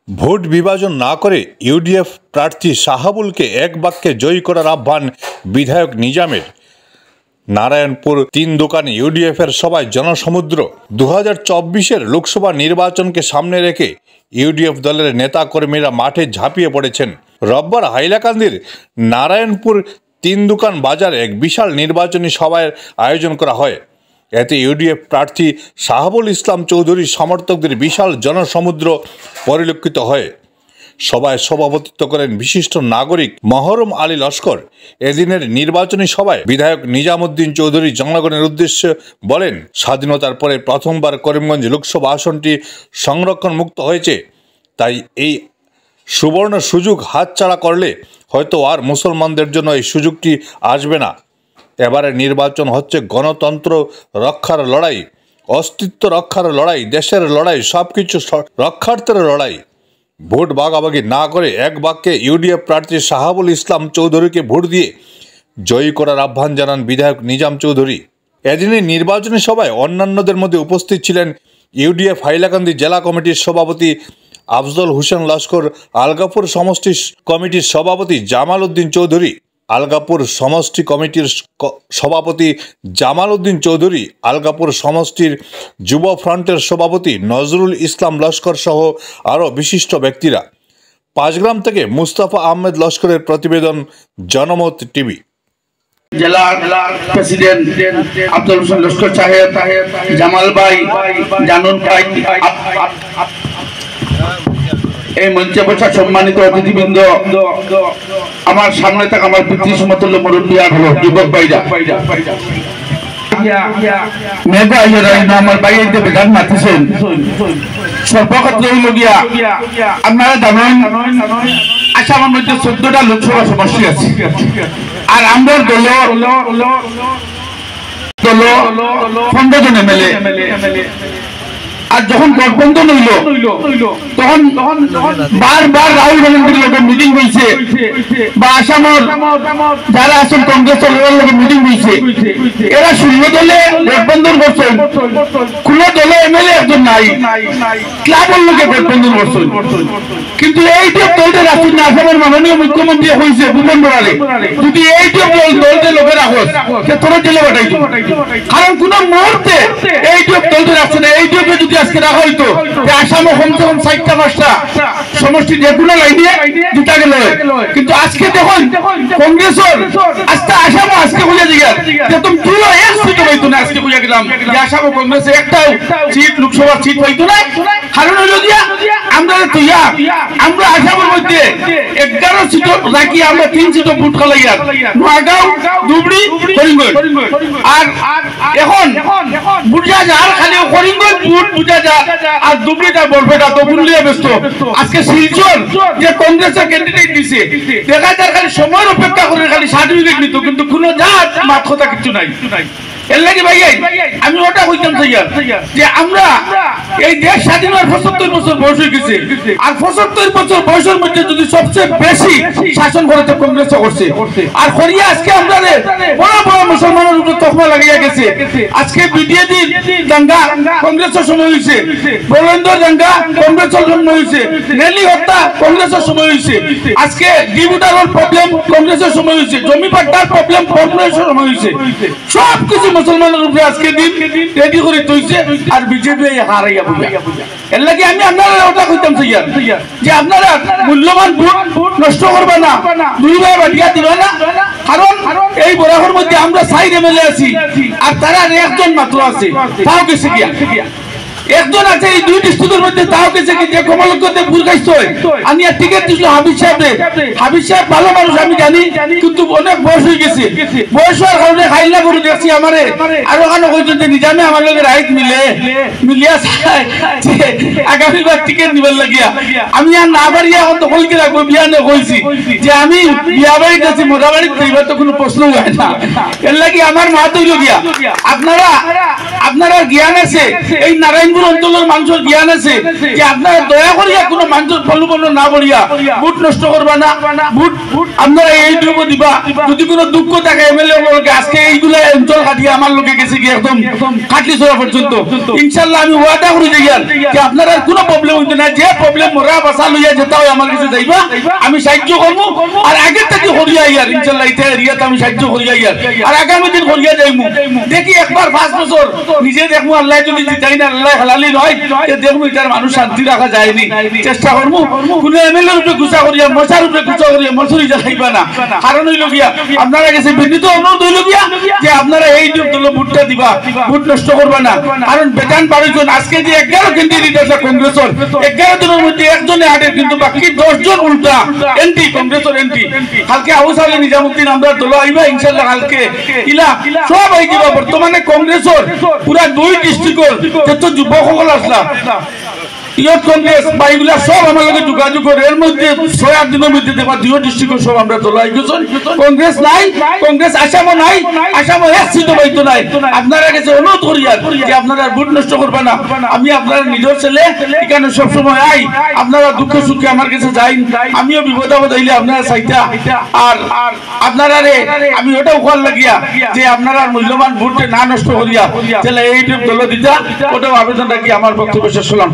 Vote বিভাজন না করে ইউডিএফ প্রার্থী শাহাবুলকে এক বাক্যে জয়ী করার আহ্বান বিধায়ক নিজামের। নারায়ণপুর 3 দোকানে ইউডিএফের সভায় জনসমুদ্র। 2024-এর লোকসভা নির্বাচনকে সামনে রেখে ইউডিএফ দলের নেতাকর্মীরা মাঠে ঝাঁপিয়ে পড়েছেন। রোববার হাইলাকান্দির নারায়ণপুর 3 দোকান বাজারে এক বিশাল নির্বাচনী সভার আয়োজন করা হয়। এতে ইউডিএফ প্রার্থী শাহাবুল ইসলাম চৌধুরীর সমর্থকদের বিশাল জনসমুদ্র পরিলক্ষিত হয়। সভায় সভাপতিত্ব করেন বিশিষ্ট নাগরিক মহরম আলী লস্কর। এদিনের নির্বাচনী সভায় বিধায়ক নিজামুদ্দিন চৌধুরী জনগণের উদ্দেশ্যে বলেন, স্বাধীনতার পরে প্রথমবার করিমগঞ্জ লোকসভা আসনটি সংরক্ষণ মুক্ত হয়েছে, তাই এই সুবর্ণ সুযোগ হাতছাড়া করলে হয়তো আর মুসলমানদের জন্য এই সুযোগটি আসবে না। এবারে নির্বাচন হচ্ছে গণতন্ত্র রক্ষার লড়াই, অস্তিত্ব রক্ষার লড়াই, দেশের লড়াই, সবকিছু রক্ষার্থের লড়াই। ভোট ভাগাভাগি না করে এক বাক্যে ইউডিএফ প্রার্থী শাহাবুল ইসলাম চৌধুরীকে ভোট দিয়ে জয়ী করার আহ্বান জানান বিধায়ক নিজাম চৌধুরী। এদিনের নির্বাচনী সভায় অন্যান্যদের মধ্যে উপস্থিত ছিলেন ইউডিএফ হাইলাকান্দি জেলা কমিটির সভাপতি আফজল হোসেন লস্কর, আলগাপুর সমষ্টি কমিটির সভাপতি জামাল উদ্দিন চৌধুরী, আলগাপুর সমষ্টি কমিটির সভাপতি জামাল উদ্দিন চৌধুরী, আলগাপুর সমষ্টির যুব ফ্রন্টের সভাপতি নজরুল ইসলাম লস্কর সহ আরও বিশিষ্ট ব্যক্তিরা। 5 গ্রাম থেকে মুস্তাফা আহমেদ লস্করের প্রতিবেদন, জনমত টিভি। জেলা প্রেসিডেন্ট আফজল হোসেন লস্কর সাহেব, জামাল ভাই, জানুন ভাই, এই মঞ্চে বসা সম্মানিত অতিথিবৃন্দ, আমার সামনে থাকা আমার পিতৃ সমতুল্য মুরব্বী হলো যুবক ভাইরা, আমার বাইরে বেগান মাতিছেন। সর্বক্ষেত্রে হইল গিয়া আপনারা জানেন আসামের মধ্যে 14টা লোকসভা সমষ্টি আছে, আর আমরা দল 15 জন এমএলএ। আর যখন গঠবন্ধন হইল তখন বারবার রাহুল গান্ধীর লোকের মিটিং হয়েছে, বা আসামের যারা আছেন কংগ্রেসের লোকের মিটিং হয়েছে। এরা 16 দলে গঠবন্ধন করছেন, কোন দলে এমএলএ একজন নাই, ক্লাবের লোকে গঠবন্ধন করছেন। কিন্তু এইটুক দলতে রাখছেন না। আসামের মাননীয় মুখ্যমন্ত্রী হয়েছে ভূপেন বরালে, যদি এইটুক দলতে লোকের রাখো সে তোর জেলে পাঠাইতো। কারণ কোন মুহূর্তে এইটুক দলতে রাখছে না। এইটুকে যদি আজকে রাখা হইতো আসামে কমসে কম 4টা 5টা সমষ্টি যেগুলো লাইনে জিতা গেল। কিন্তু আজকে দেখুন কংগ্রেসের আজকে আসামে আজকে বুঝে দিগা যে তুমি পুরো এক সিট হইতো না। আজকে বুঝে গেলাম যে আসামে কংগ্রেসে একটাও সিট লোকসভা সিট হইতো না। কারণ হইল দিয়া আমরা তুইয়া আমরা আসামের মধ্যে 11 সিট রাখি আমরা 3 সিট ভোট খালাইয়া নোয়াগাঁও, ধুবড়ি, করিমগঞ্জ। আর এখন বুঝা যায় আর খালি করিমগঞ্জ ভোট বুঝা যায় আর ধুবড়িটা বলবেটা তো বুঝলিয়ে ব্যস্ত। আজকে শিলচর যে কংগ্রেসের ক্যান্ডিডেট দিছে দেখা যায় খালি সময়ের অপেক্ষা করে খালি সার্টিফিকেট নিত, কিন্তু কোনো জাত মাত কথা কিছু নাই। এর লাগে ভাই আমি ওটা কইতাম যে আমরা এই দেশ স্বাধীন হওয়ার 75 বছর বয়স হয়ে গেছে, আর 75 বছর বয়সের মধ্যে যদি সবচেয়ে বেশি শাসন করেছে কংগ্রেস করছে। আর করিয়া আজকে আমরা বড় বড় মুসলমানের উপর তকমা লাগিয়ে গেছে। আজকে বিডিএডি দাঙ্গা কংগ্রেসের সময় হয়েছে, বলেন্দ্র দাঙ্গা কংগ্রেসের সময় হয়েছে, রেলি হত্যা কংগ্রেসের সময় হয়েছে, আজকে ডিবুটারের প্রবলেম কংগ্রেসের সময় হয়েছে, জমি পাট্টার প্রবলেম কংগ্রেসের সময় হয়েছে। সব কিছু মুসলমানের উপরে আজকে দিন রেডি করে তৈছে, আর বিজেপি হারাইয়া বুঝা। এর লাগে আমি আপনারা ওটা কইতাম যে আপনারা মূল্যবান ভোট নষ্ট করবে না, 2 ভাই বাটিয়া দিবে না। কারণ এই বরাবর মধ্যে আমরা 4 এমএলএ আছি, আর তারা একজন মাত্র আছে, তাও গেছে গিয়া একজন আছে এই 2 ডিস্ট্রিক্টের মধ্যে, তাও গেছে কি যে কমলকতে বুলগাইছ আমি আর টিকিট দিছিল হাবিব সাহেব ভালো মানুষ আমি জানি, কিন্তু অনেক বয়স হয়ে গেছে। বয়স হওয়ার কারণে খাইলা করে দেখছি আমারে আরো কেন কইছেন যে নিজামে আমার লগে রাইট মিলিয়া আগামীবার টিকিট নিবার লাগিয়া আমি আর না বাড়িয়া এখন তো কইকে রাখবো বিয়ানে কইছি যে আমি বিয়া বাড়িতে আছি, মোটা বাড়িতে এবার তো কোনো প্রশ্ন হয় না। এর লাগে আমার মা তৈরি গিয়া আপনারা আপনারা জ্ঞান আছে, এই নারায়ণপুর অঞ্চলের মানুষের জ্ঞান আছে যে আপনারা দয়া করিয়া কোনো মানুষের ফলুবন না বলিয়া ভোট নষ্ট করবা না, ভোট আপনারা এইটুকু দিবা। যদি কোনো দুঃখ থাকে এমএলএ লোকে আজকে এইগুলা অঞ্চল কাটিয়ে আমার লোকে গেছে কি একদম কাটলি চলা পর্যন্ত, ইনশাল্লাহ আমি ওয়াদা করি যাইয়ার যে আপনারা কোনো প্রবলেম হইতে না, যে প্রবলেম মোরা বাসা লইয়া যেতে হয় আমার কাছে যাইবা, আমি সাহায্য করবো। আর আগের থেকে করিয়া ইয়ার ইনশাল্লাহ এটা এরিয়াতে আমি সাহায্য করিয়া ইয়ার, আর আগামী দিন করিয়া যাইমু। দেখি একবার 5 বছর নিজে দেখবো, আল্লাহ যদি জিতাই না, আল্লাহ হালালি নয়, দেখবো এটার মানুষ শান্তি রাখা যায়নি, চেষ্টা করবো। কোন এমএলএ রূপে গুছা করিয়া, মশার রূপে গুছা করিয়া মশুরি যাইবা না। কারণ হইল গিয়া আপনারা কাছে বিনীত অনুরোধ হইল গিয়া যে আপনারা এই দল ভোটটা দিবা, ভোট নষ্ট করবা না। কারণ বেতন 12 জন, আজকে যে 11 ক্যান্ডিডেট আছে কংগ্রেসের, 11 জনের মধ্যে একজনে হাটে, কিন্তু বাকি 10 জন উল্টা এন্টি, কংগ্রেসের এন্টি। কালকে আবু সালে নিজামুদ্দিন আমরা দল আইবা ইনশাআল্লাহ, কালকে ইলা সব আই দিবা। বর্তমানে কংগ্রেসের পুরা 2 ডিস্ট্রিক্টর যত যুবক সকল আসলা ইয়ত কংগ্রেস বা এগুলা সব আমার লগে যোগাযোগ করে, এর মধ্যে 6-8 দিনের মধ্যে দেখবা 2 ডিস্ট্রিক্ট সব আমরা তোলাই গেছেন। কংগ্রেস নাই, কংগ্রেস আসামও নাই, আসামও এক সিটও পাইতো নাই। আপনারা কাছে অনুরোধ করি আর যে আপনারা ভোট নষ্ট করবে না। আমি আপনারা নিজের ছেলে, এখানে সবসময় আই, আপনারা দুঃখ সুখে আমার কাছে যাই, আমিও বিপদ আপদ হইলে আপনারা চাইতা। আর আপনারা আমি ওটাও খোয়ার লাগিয়া যে আপনারা মূল্যবান ভোটে না নষ্ট করিয়া তাহলে এইটুকু দল দিতা, ওটাও আবেদন রাখি আমার বক্তব্য শেষ হলাম।